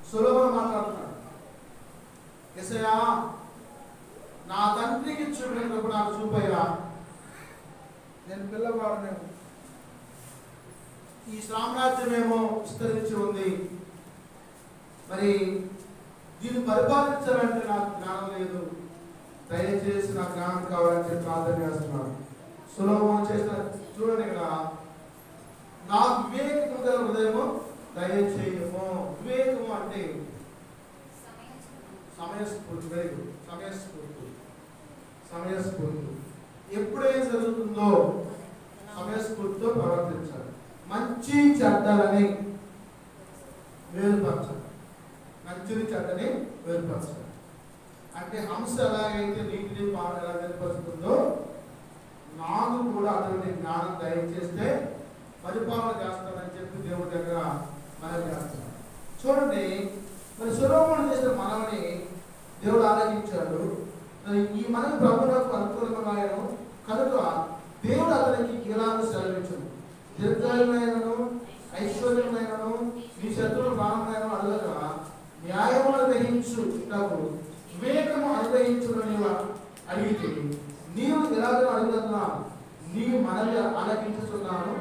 సొలొమోను మాట్లాడుతున్నాడు, యేసయ్యా నా తండ్రికి చూపినప్పుడు నాకు చూపయ్యా, నేను పిల్లవాడనేమో, ఈ సామ్రాజ్యమేమో విస్తరించి ఉంది, మరి దీన్ని పరిపాలించాలంటే నాకు జ్ఞానం లేదు, దయచేసి నాకు జ్ఞానం కావాలని చెప్పి ప్రార్థన చేస్తున్నాను. సొలొమోను చేసిన చూడండి ఇక్కడ, నాకు వివేకము గల హృదయము దయచేయము. వివేకము అంటే సమయస్ఫూర్తి. సమయస్ఫూర్తి ఎప్పుడేం జరుగుతుందో సమయస్ఫూర్తితో ప్రవర్తించాలి. మంచి చెడ్డలని వేరుపరచాలి. మంచిని చెడ్డని వేరుపరచాలి. అంటే హంస ఎలాగైతే నీటిని పాలు ఎలా వేరుపరుస్తుందో నాకు కూడా అటువంటి జ్ఞానం దయచేస్తే పరిపాలన చేస్తానని చెప్పి దేవుడి దగ్గర మనవి చేస్తున్నాడు. చూడండి, మరి సొలొమోను చేసిన మనవని దేవుడు ఆలోచించాడు. ఈ మనవి ప్రభువులకు అనుకూలమైన కనుక దేవుడు అతనికి ఇలాగ సెలవించను, దీర్ఘాయుమైనను ఐశ్వర్యమైనను నీ శత్రువులు ప్రాణమైన అడగక న్యాయమును గ్రహించుటకు వివేకము అనుగ్రహించునని అడిగితే నీవు ఎలాగో అడుగుతున్నా నీ మనవి ఆలకించుచున్నాను,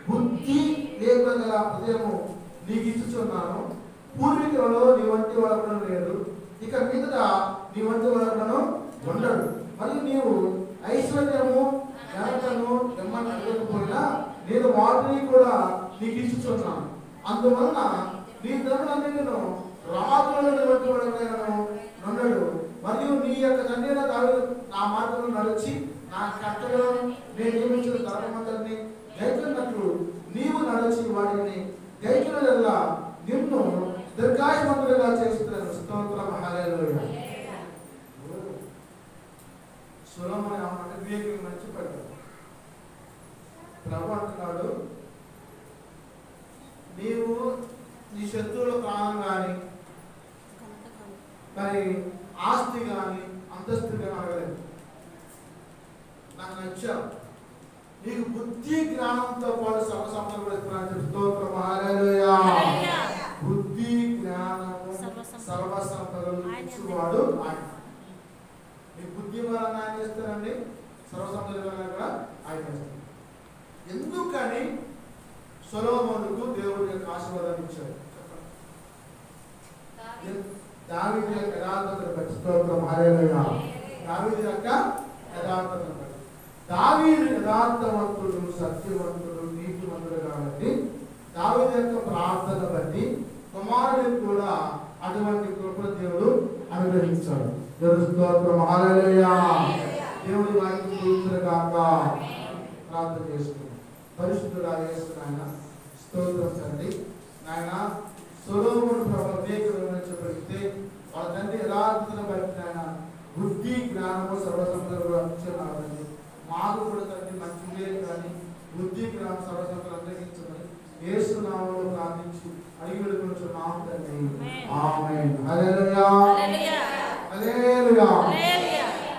బుద్ధి లేకుండా హృదయము నీకు ఇచ్చుచున్నాను. పూర్వీకులలో నీ వంటి వాడకడం లేదు, ఇక మీదట నీ వంటి వాడకను ఉండడు. మరియు నీవు ఐశ్వర్యము ఘనతను ఎమ్మని అడగకపోయినా నేను వాటిని కూడా నీకు ఇచ్చుచున్నాను. అందువలన నీ ధనులన్నిటిను రాజులను వంటి వాడకను ఉండడు. మరియు నీ యొక్క తండ్రి నా మార్గంలో నడిచి నా కట్టలను నేను నియమించిన ధర్మమందరిని గైకొన్నట్లు నీవు నడిచి వాటిని గైకొనల నిన్ను దీర్ఘాయుమంతులుగా చేస్తున్నాను. స్తోత్రం, హల్లెలూయా. సొలొమోను అంటే వివేకం మంచిపడ్డాడు. ప్రభు అంటున్నాడు, నీవు నీ శత్రువుల ప్రాణం కానీ మరి ఆస్తి కానీ అంతస్తు కానీ అడగలేదు. నాకు నచ్చావు. నీకు బుద్ధి జ్ఞానంతో పాటు సర్వసంపదలు కూడా ఇస్తున్నాను. స్తోత్రం, హల్లెలూయా. బుద్ధి జ్ఞానము సర్వసంపదలు ఇచ్చువాడు ఆయన. మీ బుద్ధి వలన ఆయన చేస్తారండి, సర్వసంపదల వలన కూడా ఆయన చేస్తారు. ఎందుకని సొలొమోనుకు దేవుడి యొక్క ఆశీర్వాదాన్ని ఇచ్చాడు? దావీదు యొక్క యథార్థతను బట్టి. స్తోత్రం, హల్లెలూయా. దావీదు యొక్క యథార్థతను బట్టి. దావీదు యథార్థవంతుడు, సత్యవంతుడు, నీతివంతుడు కాబట్టి దావీదు యొక్క ప్రార్థన బట్టి కుమారుడికి కూడా అటువంటి కృపను దేవుడు అనుగ్రహించాడు. స్తోత్రం, హల్లెలూయా. దేవుడి వాక్యం గురించుగాక ప్రార్థన చేసుకున్నాం. పరిశుద్ధుడా యేసు నాయన స్తోత్రం తండ్రి. నాయన సొలొమోను ప్రభు వివేకమైతే వాళ్ళ తండ్రి యథార్థతను బట్టి నాయన బుద్ధి జ్ఞానము సర్వసంపదలు ఇచ్చున్నారండి. మాకు కూడా తండ్రి మంచి వివేకం కానీ బుద్ధి జ్ఞానం సర్వసంపదలు అనుగ్రహించమని యేసు నామములో ప్రార్థించి అడిగి వేడుకొనుచున్నాము తండ్రి. ఆమేన్. హల్లెలూయా, హల్లెలూయా.